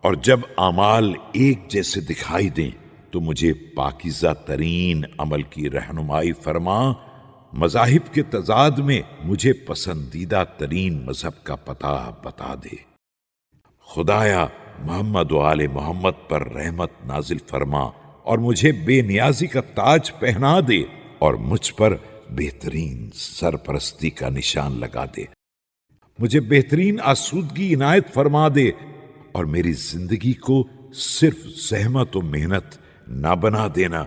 اور جب اعمال ایک جیسے دکھائی دیں تو مجھے پاکیزہ ترین عمل کی رہنمائی فرما، مذاہب کے تضاد میں مجھے پسندیدہ ترین مذہب کا پتہ بتا دے۔ خدایا محمد و آل محمد پر رحمت نازل فرما اور مجھے بے نیازی کا تاج پہنا دے اور مجھ پر بہترین سرپرستی کا نشان لگا دے۔ مجھے بہترین آسودگی عنایت فرما دے اور میری زندگی کو صرف زحمت و محنت نہ بنا دینا،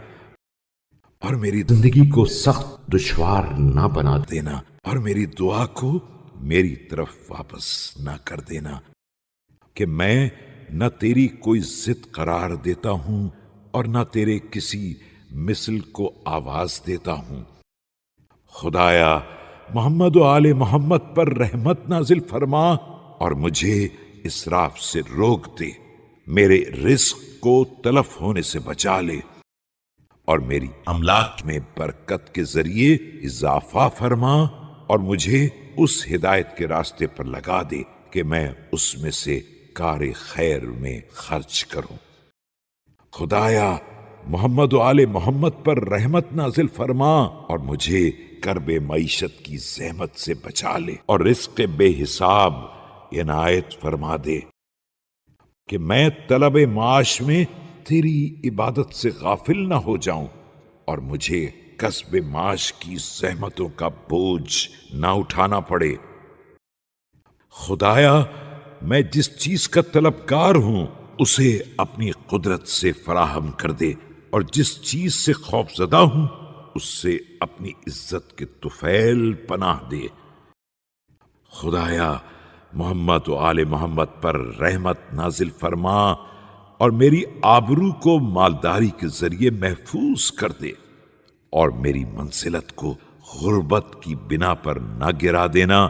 اور میری زندگی کو سخت دشوار نہ بنا دینا، اور میری دعا کو میری طرف واپس نہ کر دینا کہ میں نہ تیری کوئی ضد قرار دیتا ہوں اور نہ تیرے کسی مثل کو آواز دیتا ہوں۔ خدایا محمد و آل محمد پر رحمت نازل فرما اور مجھے اسراف سے روک دے، میرے رزق کو تلف ہونے سے بچا لے اور میری املاک میں برکت کے ذریعے اضافہ فرما اور مجھے اس ہدایت کے راستے پر لگا دے کہ میں اس میں سے کار خیر میں خرچ کروں۔ خدایا محمد و آل محمد پر رحمت نازل فرما اور مجھے کرب معیشت کی زحمت سے بچا لے اور رزق بے حساب عنایت فرما دے کہ میں طلب معاش میں تیری عبادت سے غافل نہ ہو جاؤں اور مجھے کسب معاش کی زحمتوں کا بوجھ نہ اٹھانا پڑے۔ خدایا میں جس چیز کا طلبگار ہوں اسے اپنی قدرت سے فراہم کر دے، اور جس چیز سے خوف زدہ ہوں اس سے اپنی عزت کے طفیل پناہ دے۔ خدایا محمد و آل محمد پر رحمت نازل فرما اور میری آبرو کو مالداری کے ذریعے محفوظ کر دے اور میری منزلت کو غربت کی بنا پر نہ گرا دینا